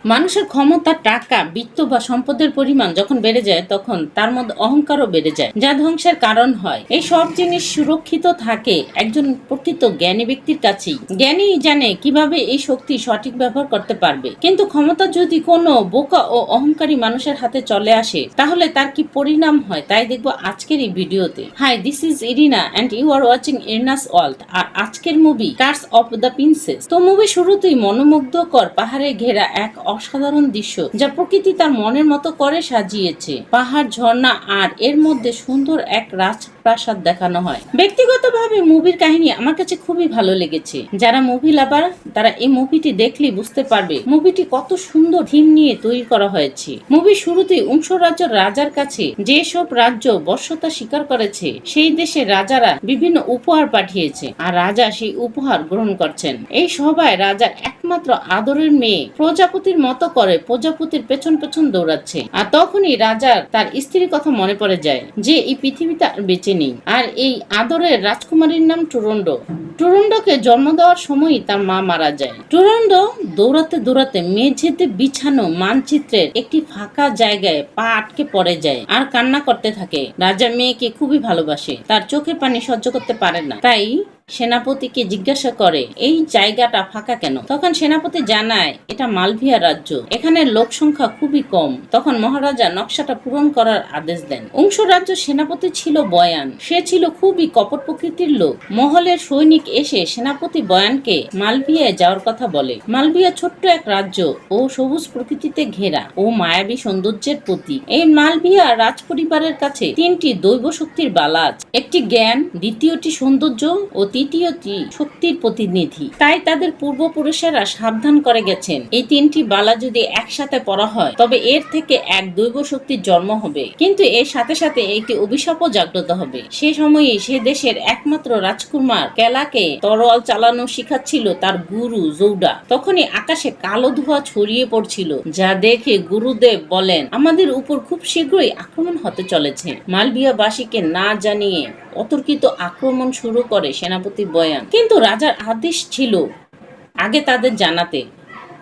মানুষের ক্ষমতা, টাকা, বিত্ত বা সম্পদের পরিমাণ যখন বেড়ে যায় তখন তার মধ্যে অহংকারও বেড়ে যায়, যা ধ্বংসের কারণ হয়। এই সব জিনিস সুরক্ষিত থাকে একজন প্রকৃত জ্ঞানী ব্যক্তির কাছেই। জ্ঞানী জানে কিভাবে এই শক্তি সঠিক ব্যবহার করতে পারবে। কিন্তু ক্ষমতা যদি কোনো বোকা ও অহংকারী মানুষের হাতে চলে আসে তাহলে তার কি পরিণাম হয় তাই দেখবো আজকের এই ভিডিওতে। Hi, this is Irina and you are watching Irina's world. আর আজকের movie curse of the princess. তো মুভি শুরুতেই মনোমুগ্ধকর পাহাড়ে ঘেরা এক অসাধারণ দৃশ্য, যা প্রকৃতি তার মনের মতো করে সাজিয়েছে। পাহাড়, ঝর্ণা আর এর মধ্যে সুন্দর এক রাজপ্রাসাদ দেখানো হয়। ব্যক্তিগতভাবে মুভির কাহিনী আমার কাছে খুবই ভালো লেগেছে। যারা মুভি লাভার তারা এই মুভিটি দেখলেই বুঝতে পারবে মুভিটি কত সুন্দর থিম নিয়ে তৈরি করা হয়েছে। মুভির শুরুতেই উংশ রাজ্যের রাজার কাছে যেসব রাজ্য বর্ষতা স্বীকার করেছে সেই দেশের রাজারা বিভিন্ন উপহার পাঠিয়েছে, আর রাজা সেই উপহার গ্রহণ করছেন। এই সভায় রাজার একমাত্র আদরের মেয়ে প্রজাপতির মতো করে প্রজাপতির পেছন পেছন দৌড়াচ্ছে। আর তখনই রাজার তার স্ত্রীর কথা মনে পড়ে যায় যে এই পৃথিবীতে আর বেঁচে নেই। আর এই আদরের রাজকুমারীর নাম টুরন্ড। টুরন্ডকে জন্ম দেওয়ার সময়ই তার মা মারা যায়। টুরন্ড দৌড়াতে দৌড়াতে মেঝেতে বিছানো মানচিত্রের একটি ফাঁকা জায়গায় পা আটকে পড়ে যায় আর কান্না করতে থাকে। রাজা মেয়েকে খুবই ভালোবাসে, তার চোখের পানি সহ্য করতে পারে না, তাই সেনাপতিকে জিজ্ঞাসা করে এই জায়গাটা ফাঁকা কেন। তখন সেনাপতি জানায় এটা মালভিয়া রাজ্য, এখানে লোক সংখ্যা খুবই কম। তখন মহারাজা নকশাটা পূরণ করার আদেশ দেন। অংশ রাজ্য সেনাপতি ছিল বয়ান। সে ছিল খুবই কপট প্রকৃতির লোক। মহলের সৈনিক এসে সেনাপতি বয়ানকে মালভিয়ায় যাওয়ার কথা বলে। মালভিয়া ছোট্ট এক রাজ্য ও সবুজ প্রকৃতিতে ঘেরা ও মায়াবী সৌন্দর্যের প্রতীক। এই মালভিয়া রাজ পরিবারের কাছে তিনটি দৈব শক্তির বালা আছে। একটি জ্ঞান, দ্বিতীয়টি সৌন্দর্য ও তৃতীয়টি শক্তির প্রতিনিধি। তাই তাদের পূর্বপুরুষেরা সাবধান করে গেছেন এই তিনটি বালা যদি একসাথে পড়া হয় তবে এর থেকে এক দৈব শক্তির জন্ম হবে, কিন্তু এর সাথে সাথে একটি অভিশাপও জাগ্রত হবে। সে সময়ে সে দেশের একমাত্র রাজকুমার কেলাকে তরোয়াল চালানো শিখাচ্ছিল তার গুরু জৌডা। তখনই আকাশে কালো ধোঁয়া ছড়িয়ে পড়ছিল, যা দেখে গুরুদেব বলেন আমাদের উপর খুব শীঘ্রই আক্রমণ হতে চলেছে। মালবিয়াবাসীকে না জানিয়ে অতর্কিত আক্রমণ শুরু করে সেনাপতি বয়ান, কিন্তু রাজার আদেশ ছিল আগে তাদের জানাতে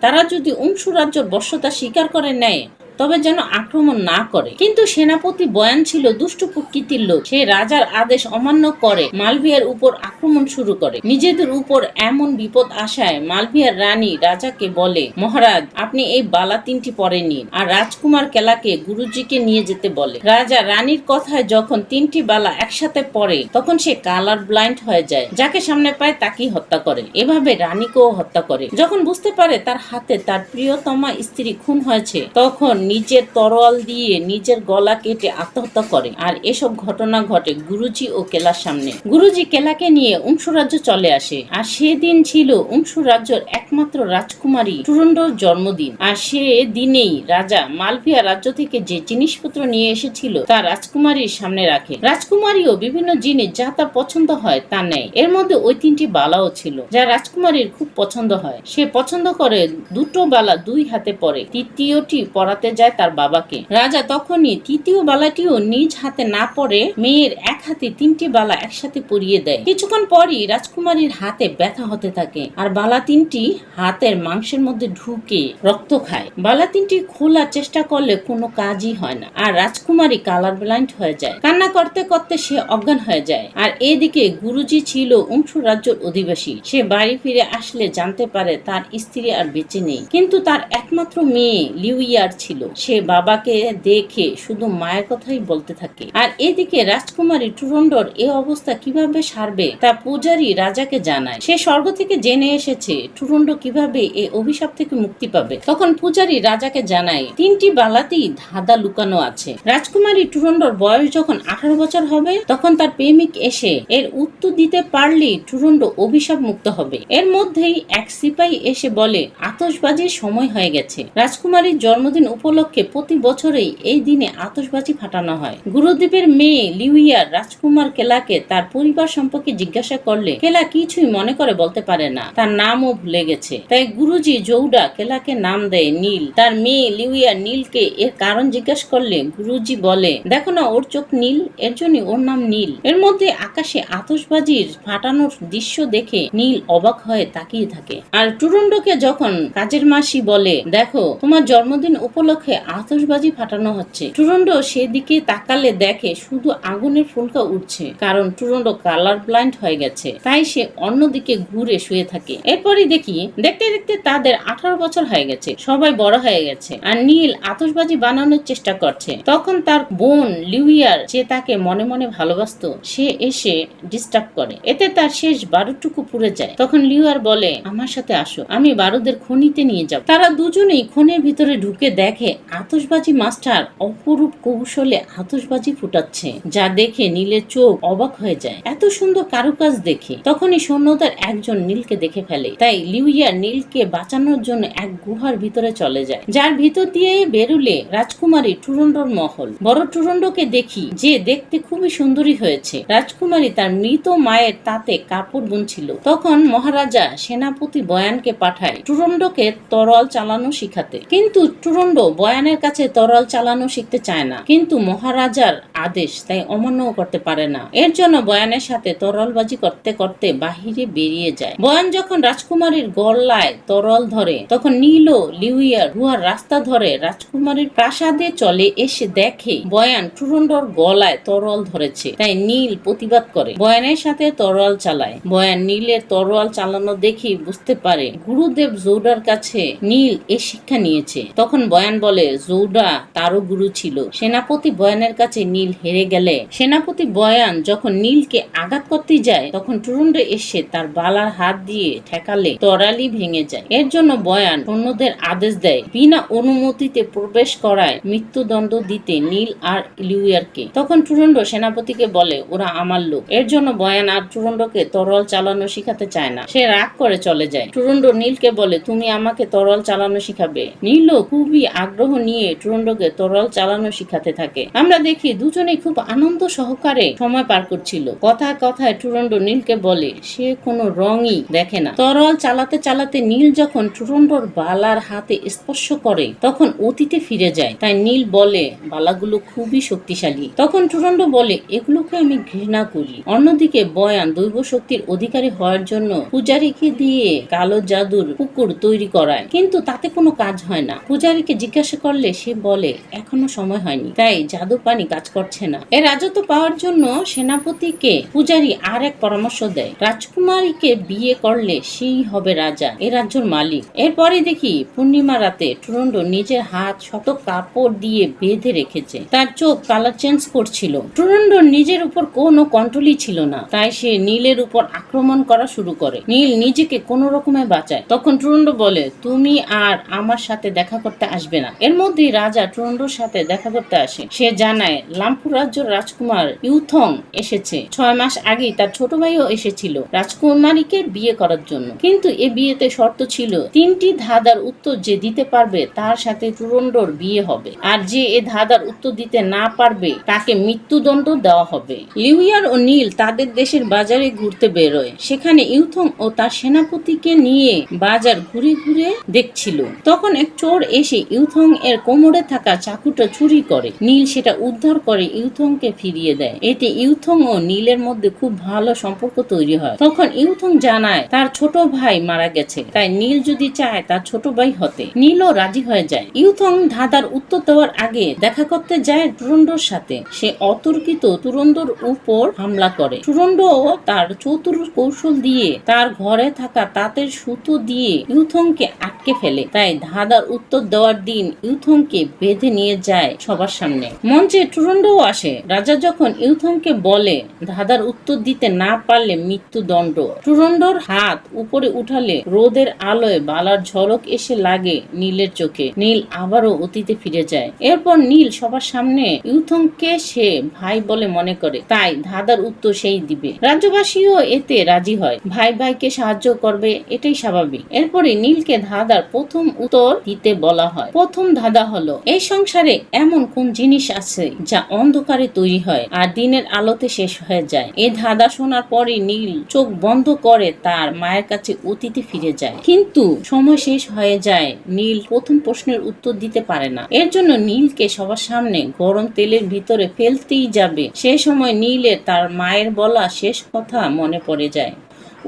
তারা যদি অংশ রাজ্যের বর্ষতা স্বীকার করে নেয় তবে যেন আক্রমণ না করে। কিন্তু সেনাপতি বয়ান ছিল দুষ্ট প্রকৃতির লোক। সে রাজার আদেশ অমান্য করে মালভিয়ার উপর আক্রমণ শুরু করে। নিজেদের উপর এমন বিপদ আসায় মালভিয়ার রানী রাজাকে বলে মহারাজ আপনি এই বালা তিনটি পরে নিন আর রাজকুমার কেলাকে গুরুজিকে নিয়ে যেতে বলে। রাজা রানীর কথায় যখন তিনটি বালা একসাথে পড়ে তখন সে কালার ব্লাইন্ড হয়ে যায়, যাকে সামনে পায় তাকেই হত্যা করে। এভাবে রানীকেও হত্যা করে। যখন বুঝতে পারে তার হাতে তার প্রিয়তমা স্ত্রী খুন হয়েছে তখন নিজের তরোয়াল দিয়ে নিজের গলা কেটে আত্মহত্যা করে। আর এসব ঘটনা ঘটে গুরুজি ও কেলার সামনে। গুরুজি কেলাকে নিয়ে অংশ রাজ্য চলে আসে, আর সেদিন ছিল অংশ রাজ্যের একমাত্র রাজকুমারী টুরন্ডর জন্মদিন। আর সে দিনেই রাজা মালভিয়া রাজ্য থেকে যে জিনিসপত্র নিয়ে এসেছিল তা রাজকুমারীর সামনে রাখে। রাজকুমারীও বিভিন্ন জিনিস যা তার পছন্দ হয় তা নেয়। এর মধ্যে ওই তিনটি বালাও ছিল যা রাজকুমারীর খুব পছন্দ হয়। সে পছন্দ করে দুটো বালা দুই হাতে পরে, তৃতীয়টি পরাতে যায় তার বাবাকে। রাজা তখনই তৃতীয় বালাটিও নিজ হাতে না পরে মেয়ের এক হাতে তিনটি বালা একসাথে পরিয়ে দেয়। কিছুক্ষণ পরই রাজকুমারীর হাতে ব্যথা হতে থাকে আর বালা তিনটি হাতের মাংসের মধ্যে ঢুকে রক্ত খায়। বালা তিনটি খোলার চেষ্টা করলে কোনো কাজই হয় না, আর রাজকুমারী কালার ব্লাইন্ড হয়ে যায়। কান্না করতে করতে সে অজ্ঞান হয়ে যায়। আর এদিকে গুরুজি ছিল অংশ রাজ্যের অধিবাসী। সে বাড়ি ফিরে আসলে জানতে পারে তার স্ত্রী আর বেঁচে নেই, কিন্তু তার একমাত্র মেয়ে লিউইয়ার ছিল। সে বাবাকে দেখে শুধু মায়ের কথাই বলতে থাকে। আর এদিকে রাজকুমারী টুরন্ডর এই অবস্থা কিভাবে সারবে তা পূজারী রাজাকে জানায়। সে স্বর্গ থেকে জেনে এসেছে টুরন্ড কিভাবে এই অভিশাপ থেকে মুক্তি পাবে। তখন পূজারী রাজাকে জানায় তিনটি বালাতেই ধাঁধা লুকানো আছে। রাজকুমারী টুরন্ডর বয়স যখন 18 বছর হবে তখন তার প্রেমিক এসে এর উত্তর দিতে পারলেই টুরন্ড অভিশাপ মুক্ত হবে। এর মধ্যেই এক সিপাহী এসে বলে আতশবাজির সময় হয়ে গেছে। রাজকুমারীর জন্মদিন উপলক্ষে উপলক্ষে প্রতি বছরই এই দিনে আতশবাজি ফাটানো হয়। গুরুদেবের মেয়ে লিউইয়ার রাজকুমার কেলাকে তার পরিবার সম্পর্কে জিজ্ঞাসা করলে কেলা কিছুই মনে করে বলতে পারে না, তার নামও ভুলে গেছে। তাই গুরুজি জৌডা কেলাকে নাম দেয় নীল। তার মেয়ে লিউইয়ার নীলকে এর কারণ জিজ্ঞাসা করলে গুরুজি বলে, দেখো না ওর চোখ নীল, এর জন্য ওর নাম নীল। এর মধ্যে আকাশে আতশবাজির ফাটানোর দৃশ্য দেখে নীল অবাক হয়ে তাকিয়ে থাকে। আর টুরুন্ডোকে যখন কাজের মাসি বলে, দেখো তোমার জন্মদিন উপলক্ষে আতশবাজি ফাটানো হচ্ছে, টুরুন্ডো সেদিকে তাকালে দেখে শুধু আগুনের ফুলকা উঠছে, কারণ টুরুন্ডো কালার ব্লাইন্ড হয়ে গেছে, তাই সে অন্যদিকে ঘুরে শুয়ে থাকে। এরপরই দেখি দেখতে দেখতে তাদের 18 বছর হয়ে গেছে, সবাই বড় হয়ে গেছে, আর নীল আতশবাজি বানানোর চেষ্টা করছে। তখন তার বোন লিউইয়ার, যে তাকে মনে মনে ভালোবাসতো, সে এসে ডিস্টার্ব করে, এতে তার শেষ বারুদটুকু পুড়ে যায়। তখন লিউইয়ার বলে, আমার সাথে আসো, আমি বারুদের খনিতে নিয়ে যাব। তারা দুজনেই খনির ভিতরে ঢুকে দেখে আতশবাজি মাস্টার অপরূপ কৌশলে আতশবাজি ফুটাচ্ছে, যা দেখে নীলের চোখ অবাক হয়ে যায় এত সুন্দর কারুকাজ দেখে। তখনই সৈন্যদের একজন নীলকে দেখে ফেলে, তাই লিউইয়ার নীলকে বাঁচানোর জন্য এক গুহার ভিতরে চলে যায়, যার ভিতর দিয়ে বেরুলে রাজকুমারী টুরুন্ডোর মহল। বড় টুরুন্ডোকে দেখি, যে দেখতে খুবই সুন্দরী হয়েছে। রাজকুমারী তার মৃত মায়ের তাতে কাপড় বুনছিল। তখন মহারাজা সেনাপতি বয়ানকে পাঠায় টুরুন্ডোকে তরোয়াল চালানো শিখাতে, কিন্তু টুরুন্ডো বয়ানের কাছে তরোয়াল চালানো শিখতে চায় না, কিন্তু মহারাজার আদেশ তাই অমান্য করতে পারে না। এর জন্য বয়ানের সাথে তরোয়ালবাজি করতে করতে বাহিরে বেরিয়ে যায়। বয়ান যখন রাজকুমারীর গলায় তরোয়াল ধরে, তখন নীল ও লিউইয়ার গুহার রাস্তা ধরে রাজকুমারীর প্রাসাদে চলে এসে দেখে বয়ান টুরুন্ডোর গলায় তরোয়াল ধরেছে, তাই নীল প্রতিবাদ করে বয়ানের সাথে তরোয়াল চালায়। বয়ান নীলের তরোয়াল চালানো দেখি বুঝতে পারে গুরুদেব জৌডার কাছে নীল এ শিক্ষা নিয়েছে। তখন বয়ান বলে, জৌডা তারও গুরু ছিল। সেনাপতি বয়ানের কাছে নীল হেরে গেলে সেনাপতি বয়ান যখন নীলকে আঘাত করতে যায়, তখন টুরুন্ডো এসে তার বালার হাত দিয়ে ঠেকালে তরালি ভেঙে যায়। এর জন্য বয়ান সৈন্যদের আদেশ দেয় বিনা অনুমতিতে প্রবেশ করায় মৃত্যুদণ্ড দিতে নীল আর লিউইয়ারকে। তখন টুরুন্ডো সেনাপতিকে বলে, ওরা আমার লোক। এর জন্য বয়ান আর টুরুন্ডোকে তরোয়াল চালানো শিখাতে চায় না, সে রাগ করে চলে যায়। টুরুন্ডো নীলকে বলে, তুমি আমাকে তরোয়াল চালানো শিখাবে। নীলও খুবই আগ্রহ নিয়ে টুরুন্ডোকে তরোয়াল চালানো শিখাতে থাকে। আমরা দেখি দুজনেই খুব আনন্দ সহকারে সময় পার করছিল। কথায় কথায় টুরুন্ডো নীলকে বলে সে কোনো রঙই দেখে না। তরোয়াল চালাতে চালাতে নীল যখন টুরুন্ডোর বালার হাতে স্পর্শ করে, তখন অতীতে ফিরে যায়। তাই নীল বলে, বালাগুলো খুবই শক্তিশালী। তখন টুরুন্ডো বলে, এগুলোকে আমি ঘৃণা করি। অন্যদিকে বয়ান দৈব শক্তির অধিকারী হওয়ার জন্য পূজারীকে দিয়ে কালো জাদুর পুকুর তৈরি করায়, কিন্তু তাতে কোনো কাজ হয় না। পূজারীকে জিজ্ঞাসা করলে সে বলে, এখনো সময় হয়নি, তাই জাদু পানি কাজ করছে না। এর রাজত্ব পাওয়ার জন্য সেনাপতিকে পূজারী আর এক পরামর্শ দেয়, রাজকুমারীকে বিয়ে করলে সেই হবে রাজা, এ রাজ্যের মালিক। এরপরে দেখি পূর্ণিমা রাতে টুরুন্ডো নিজের হাত শত কাপড় দিয়ে বেঁধে রেখেছে, তার চোখ কালার চেঞ্জ করছিল। টুরুন্ডোর নিজের উপর কোনো কন্ট্রোলই ছিল না, তাই সে নীলের উপর আক্রমণ করা শুরু করে। নীল নিজেকে কোনো রকমে বাঁচায়। তখন টুরুন্ডো বলে, তুমি আর আমার সাথে দেখা করতে আসবে না। এর মধ্যেই রাজা টুরুন্ডোর সাথে দেখা করতে আসে। সে জানায় লামপুর রাজ্যের রাজকুমার ইউথং এসেছে। 6 মাস আগেই তার ছোট ভাইও এসেছিল রাজকুমারীকে বিয়ে করার জন্য, কিন্তু এ বিয়েতে শর্ত ছিল 3টি ধাঁধার উত্তর যে দিতে পারবে তার সাথে টুরুন্ডোর বিয়ে হবে, আর যে এ ধাঁধার উত্তর দিতে না পারবে তাকে মৃত্যুদণ্ড দেওয়া হবে। লিউইয়ার ও নীল তাদের দেশের বাজারে ঘুরতে বেরোয়। সেখানে ইউথং ও তার সেনাপতিকে নিয়ে বাজার ঘুরে ঘুরে দেখছিল। তখন এক চোর এসে ইউথং এর কোমরে থাকা চাকুটা চুরি করে। নীল সেটা উদ্ধার করে ইউথংকে ফিরিয়ে দেয়। এতে ইউথং ও নীলের মধ্যে খুব ভালো সম্পর্ক তৈরি হয়। তখন ইউথং জানায় তার ছোট ভাই মারা গেছে, তাই নীল যদি চায় তার ছোট ভাই হতে, নীলও রাজি হয়ে যায়। ইউথং ধাঁধার উত্তর দেওয়ার আগে দেখা করতে যায় টুরুন্ডোর সাথে। সে অতর্কিত টুরুন্ডোর উপর হামলা করে। টুরুন্ডো তার চতুর কৌশল দিয়ে তার ঘরে থাকা তাঁতের সুতো দিয়ে ইউথংকে আটকে ফেলে। তাই ধাঁধার উত্তর দেওয়ার দিন ইউথংকে বেঁধে নিয়ে যায় সবার সামনে। মঞ্চে টুরুন্ডোও আসে। রাজা যখন ইউথংকে বলে ধাঁধার উত্তর দিতে না পারলে মৃত্যুদণ্ড, টুরুন্ডোর হাত উপরে উঠালে রোদের আলোয় বালার ঝলক এসে লাগে নীলের চোখে। নীল আবারও অতীতে ফিরে যায়। এরপর নীল সবার সামনে ইউথংকে সে ভাই বলে মনে করে, তাই ধাঁধার উত্তর সেই দিবে। রাজ্যবাসীও এতে রাজি হয়, ভাই ভাইকে সাহায্য করবে, এটাই স্বাভাবিক। এরপরে নীলকে ধাঁধার প্রথম উত্তর দিতে বলা হয়। প্রথম প্রথম ধাঁধা হলো, এই সংসারে এমন কোন জিনিস আছে যা অন্ধকারে তৈরি হয় আর দিনের আলোতে শেষ হয়ে যায়? এই ধাঁধা শোনার পরই নীল চোখ বন্ধ করে তার মায়ের কাছে অতীতে ফিরে যায়। কিন্তু সময় শেষ হয়ে যায়, নীল প্রথম প্রশ্নের উত্তর দিতে পারে না। এর জন্য নীলকে সবার সামনে গরম তেলের ভিতরে ফেলতেই যাবে। সে সময় নীলের তার মায়ের বলা শেষ কথা মনে পড়ে যায়।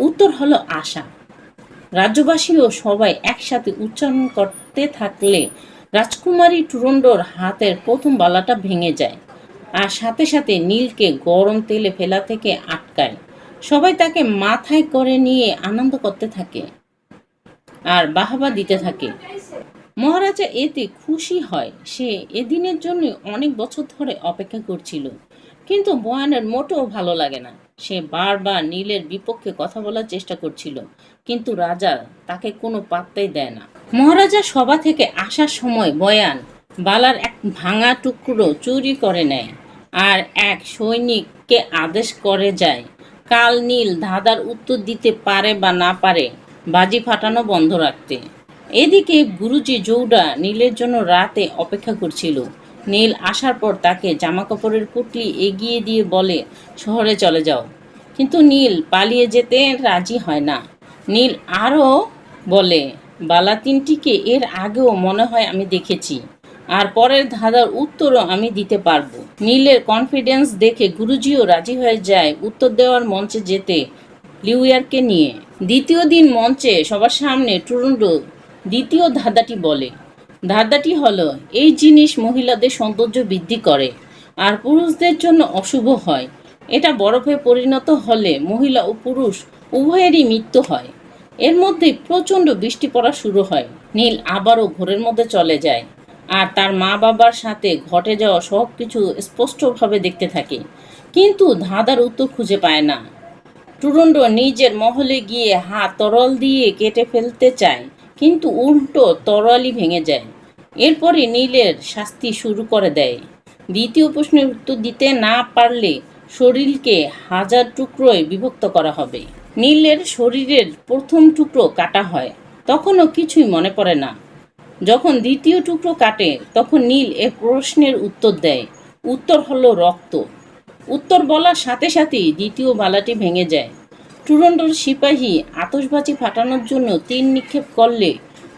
উত্তর হলো আশা। রাজ্যবাসীও সবাই একসাথে উচ্চারণ করতে থাকলে রাজকুমারী টুরন্ডোর হাতের প্রথম বালাটা ভেঙে যায় আর সাথে সাথে নীলকে গরম তেলে ফেলা থেকে আটকায়। সবাই তাকে মাথায় করে নিয়ে আনন্দ করতে থাকে আর বাহবা দিতে থাকে। মহারাজা এতে খুশি হয়। সে এদিনের জন্য অনেক বছর ধরে অপেক্ষা করছিল। কিন্তু বয়ানের মোটেও ভালো লাগে না। সে বারবার নীলের বিপক্ষে কথা বলার চেষ্টা করছিল, কিন্তু রাজা তাকে কোনো পাত্তাই দেয় না। মহারাজা সভা থেকে আসার সময় বয়ান বালার এক ভাঙা টুকরো চুরি করে নেয় আর এক সৈনিককে আদেশ করে যায়, কাল নীল ধাঁধার উত্তর দিতে পারে বা না পারে বাজি ফাটানো বন্ধ রাখতে। এদিকে গুরুজি জৌডা নীলের জন্য রাতে অপেক্ষা করছিল। নীল আসার পর তাকে জামাকাপড়ের পুটলি এগিয়ে দিয়ে বলে, শহরে চলে যাও। কিন্তু নীল পালিয়ে যেতে রাজি হয় না। নীল আরও বলে, বালা তিনটিকে এর আগেও মনে হয় আমি দেখেছি, আর পরের ধাঁধার উত্তরও আমি দিতে পারবো। নীলের কনফিডেন্স দেখে গুরুজিও রাজি হয়ে যায় উত্তর দেওয়ার মঞ্চে যেতে লিউয়ারকে নিয়ে। দ্বিতীয় দিন মঞ্চে সবার সামনে টুরন্ডো দ্বিতীয় ধাঁধাটি বলে। ধাঁধাটি হলো, এই জিনিস মহিলাদের সৌন্দর্য বৃদ্ধি করে আর পুরুষদের জন্য অশুভ হয়। এটা বরফে পরিণত হলে মহিলা ও পুরুষ উভয়েরই মৃত্যু হয়। এর মধ্যে প্রচণ্ড বৃষ্টি পড়া শুরু হয়। নীল আবারও ঘরের মধ্যে চলে যায় আর তার মা বাবার সাথে ঘটে যাওয়া সব কিছু স্পষ্টভাবে দেখতে থাকে, কিন্তু ধাঁধার উত্তর খুঁজে পায় না। টুরন্ডো নিজের মহলে গিয়ে হাত তরল দিয়ে কেটে ফেলতে চায়, কিন্তু উল্টো তরোয়ালই ভেঙে যায়। এরপরে নীলের শাস্তি শুরু করে দেয়। দ্বিতীয় প্রশ্নের উত্তর দিতে না পারলে শরীরকে 1000 টুকরোয় বিভক্ত করা হবে। নীলের শরীরের প্রথম টুকরো কাটা হয়, তখনও কিছুই মনে পড়ে না। যখন দ্বিতীয় টুকরো কাটে তখন নীল এ প্রশ্নের উত্তর দেয়। উত্তর হলো রক্ত। উত্তর বলার সাথে সাথেই দ্বিতীয় বালাটি ভেঙে যায়। টুরন্ডোর সিপাহী আতশবাজি ফাটানোর জন্য তীর নিক্ষেপ করলে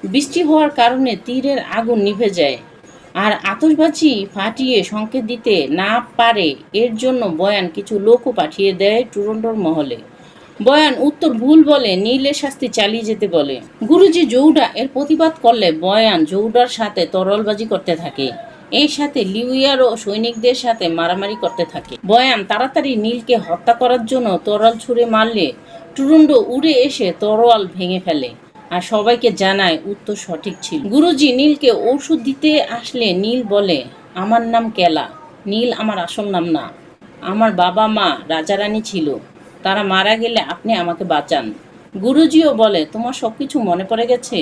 বৃষ্টি হওয়ার কারণে তীরের আগুন নিভে যায় আর আতশবাজি ফাটিয়ে সংকেত দিতে না পারে। এর জন্য বয়ান কিছু লোকও পাঠিয়ে দেয় টুরন্ডোর মহলে। বয়ান উত্তর ভুল বলে নীলের শাস্তি চালিয়ে যেতে বলে। গুরুজি জৌডা এর প্রতিবাদ করলে বয়ান জৌডার সাথে তরলবাজি করতে থাকে। এই সাথে লিউয়ার ও সৈনিকদের সাথে মারামারি করতে থাকে। বয়ান তাড়াতাড়ি নীলকে হত্যা করার জন্য তরোয়াল ছুঁড়ে মারলে টুরন্ডো উড়ে এসে তরোয়াল ভেঙে ফেলে আর সবাইকে জানায় উত্তর সঠিক ছিল। গুরুজি নীলকে ওষুধ দিতে আসলে নীল বলে, আমার নাম কেলা। নীল আমার আসল নাম না। আমার বাবা মা রাজারানী ছিল, তারা মারা গেলে আপনি আমাকে বাঁচান। গুরুজিও বলে, তোমার সব কিছু মনে পড়ে গেছে।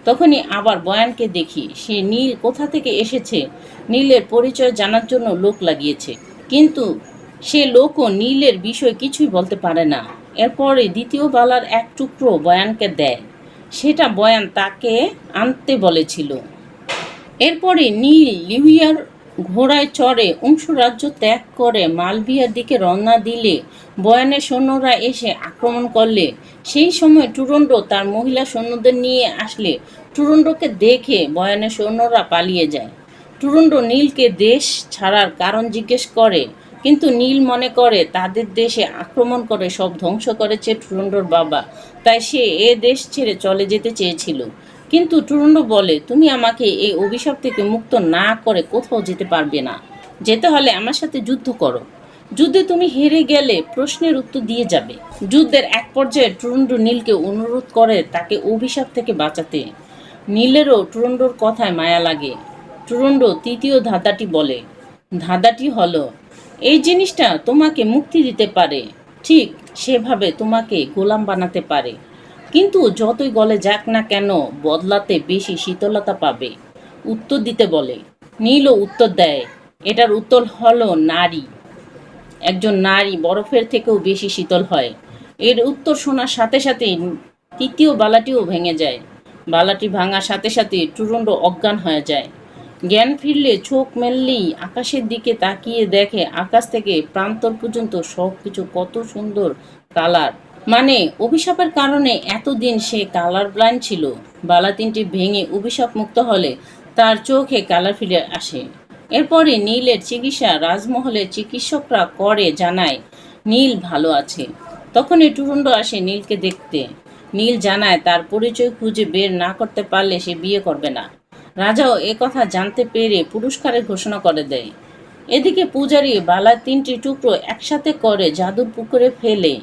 তখনই আবার বয়ানকে দেখি, সে নীল কোথা থেকে এসেছে নীলের পরিচয় জানার জন্য লোক লাগিয়েছে, কিন্তু সে লোকও নীলের বিষয় কিছুই বলতে পারে না। এরপরে দ্বিতীয় বালার এক টুকরো বয়ানকে দেয়, সেটা বয়ান তাকে আনতে বলেছিল। এরপরে নীল লিউয়ার ঘোড়ায় চড়ে অংশরাজ্য ত্যাগ করে মালভিয়ার দিকে রওনা দিলে বয়ানের সৈন্যরা এসে আক্রমণ করলে সেই সময় টুরন্ডো তার মহিলা সৈন্যদের নিয়ে আসলে টুরন্ডোকে দেখে বয়ানের সৈন্যরা পালিয়ে যায়। টুরন্ডো নীলকে দেশ ছাড়ার কারণ জিজ্ঞেস করে, কিন্তু নীল মনে করে তাদের দেশে আক্রমণ করে সব ধ্বংস করেছে টুরন্ডোর বাবা, তাই সে এ দেশ ছেড়ে চলে যেতে চেয়েছিল। কিন্তু টুরন্ডো বলে, তুমি আমাকে এই অভিশাপ থেকে মুক্ত না করে কোথাও যেতে পারবে না। যেতে হলে আমার সাথে যুদ্ধ করো। যুদ্ধে তুমি হেরে গেলে প্রশ্নের উত্তর দিয়ে যাবে। যুদ্ধের এক পর্যায়ে টুরন্ডো নীলকে অনুরোধ করে তাকে অভিশাপ থেকে বাঁচাতে। নীলেরও টুরন্ডোর কথায় মায়া লাগে। টুরন্ডো তৃতীয় ধাঁধাটি বলে। ধাঁধাটি হলো, এই জিনিসটা তোমাকে মুক্তি দিতে পারে, ঠিক সেভাবে তোমাকে গোলাম বানাতে পারে, কিন্তু যতই গলে যাক না কেন বদলাতে বেশি শীতলতা পাবে। উত্তর দিতে বলে। নীলও উত্তর দেয়, এটার উত্তর হলো নারী। একজন নারী বরফের থেকেও বেশি শীতল হয়। এর উত্তর শোনার সাথে সাথেই তৃতীয় বালাটিও ভেঙে যায়। বালাটি ভাঙার সাথে সাথে টুরন্ডো অজ্ঞান হয়ে যায়। জ্ঞান ফিরলে চোখ মেললেই আকাশের দিকে তাকিয়ে দেখে আকাশ থেকে প্রান্তর পর্যন্ত সবকিছু কত সুন্দর কালার। মানে অভিশাপের কারণে এতদিন সে কালার ব্লাইন্ড ছিল। বালা তিনটি ভেঙে অভিশাপ মুক্ত হলে তার চোখে কালার ফিরে আসে। এরপরে নীলের চিকিৎসা রাজমহলের চিকিৎসকরা করে জানায় নীল ভালো আছে। তখনই টুরুন্ড আসে নীলকে দেখতে। নীল জানায় তার পরিচয় খুঁজে বের না করতে পারলে সে বিয়ে করবে না। রাজাও কথা জানতে পেরে পুরস্কারের ঘোষণা করে দেয়। এদিকে পূজারী বালার তিনটি টুকরো একসাথে করে জাদুর পুকুরে ফেলে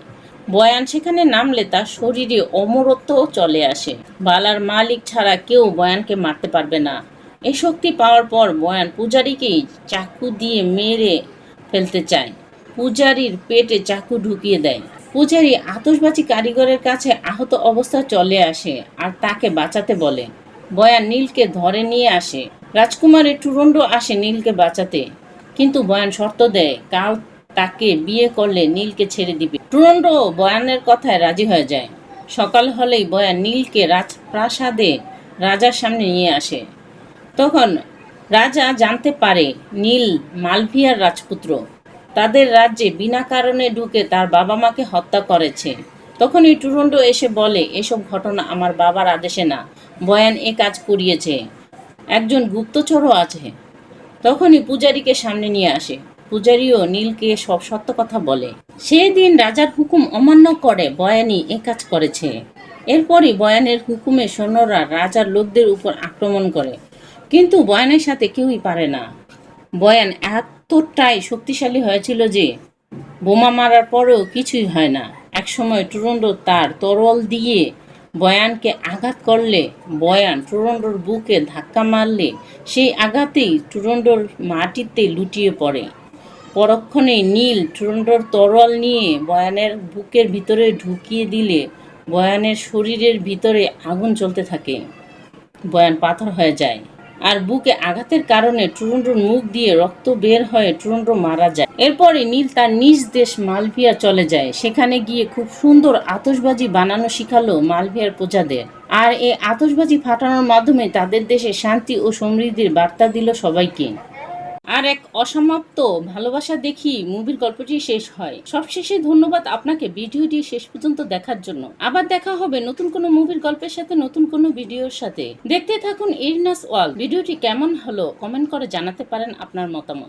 বয়ান সেখানে নামলে তার শরীরে অমরত্ব চলে আসে। বালার মালিক ছাড়া কেউ বয়ানকে মারতে পারবে না। এই শক্তি পাওয়ার পর বয়ান পূজারীকেই চাকু দিয়ে মেরে ফেলতে চায়। পূজারীর পেটে চাকু ঢুকিয়ে দেয়। পূজারী আতশবাজি কারিগরের কাছে আহত অবস্থায় চলে আসে আর তাকে বাঁচাতে বলে। বয়ান নীলকে ধরে নিয়ে আসে। রাজকুমারী টুরুন্ড আসে নীলকে বাঁচাতে, কিন্তু বয়ান শর্ত দেয় কাল তাকে বিয়ে করলে নীলকে ছেড়ে দিবে। টুরুন্ড বয়ানের কথায় রাজি হয়ে যায়। সকাল হলেই বয়ান নীলকে রাজপ্রাসাদে রাজার সামনে নিয়ে আসে। তখন রাজা জানতে পারে নীল মালভিয়ার রাজপুত্র। তাদের রাজ্যে বিনা কারণে ঢুকে তার বাবা মাকে হত্যা করেছে। তখনই টুরুন্ড এসে বলে এসব ঘটনা আমার বাবার আদেশে না, বয়ান এ কাজ করিয়েছে, একজন গুপ্তচরও আছে। তখনই পূজারীকে সামনে নিয়ে আসে। পূজারীও নীলকে সব সত্য কথা বলে। সেই দিন রাজার হুকুম অমান্য করে বয়ানই এ কাজ করেছে। এরপরই বয়ানের হুকুমে সৈন্যরা রাজার লোকদের উপর আক্রমণ করে, কিন্তু বয়ানের সাথে কেউই পারে না। বয়ান এতটাই শক্তিশালী হয়েছিল যে বোমা মারার পরেও কিছুই হয় না। একসময় টুরুন্ড তার তরোয়াল দিয়ে বয়ানকে আঘাত করলে বয়ান টুরুন্ডর বুকে ধাক্কা মারলে সেই আঘাতেই টুরুন্ডর মাটিতে লুটিয়ে পড়ে। পরক্ষণেই নীল টুরুন্ডর তরোয়াল নিয়ে বয়ানের বুকের ভিতরে ঢুকিয়ে দিলে বয়ানের শরীরের ভিতরে আগুন জ্বলতে থাকে। বয়ান পাথর হয়ে যায় আর বুকে আঘাতের কারণে টুরুন্ডর মুখ দিয়ে রক্ত বের হয়ে টুরুন্ড মারা যায়। এরপরে নীল তার নিজ দেশ মালভিয়া চলে যায়। সেখানে গিয়ে খুব সুন্দর আতশবাজি বানানো শিখালো মালভিয়ার প্রজাদের। আর এই আতশবাজি ফাটানোর মাধ্যমে তাদের দেশে শান্তি ও সমৃদ্ধির বার্তা দিল সবাইকে। আর এক অসমাপ্ত ভালোবাসা দেখি মুভির গল্পটি শেষ হয়। সবশেষে ধন্যবাদ আপনাকে ভিডিওটি শেষ পর্যন্ত দেখার জন্য। আবার দেখা হবে নতুন কোনো মুভির গল্পের সাথে, নতুন কোনো ভিডিওর সাথে। দেখতে থাকুন এরিনাস ওয়ার্ল্ড। ভিডিওটি কেমন হলো কমেন্ট করে জানাতে পারেন আপনার মতামত।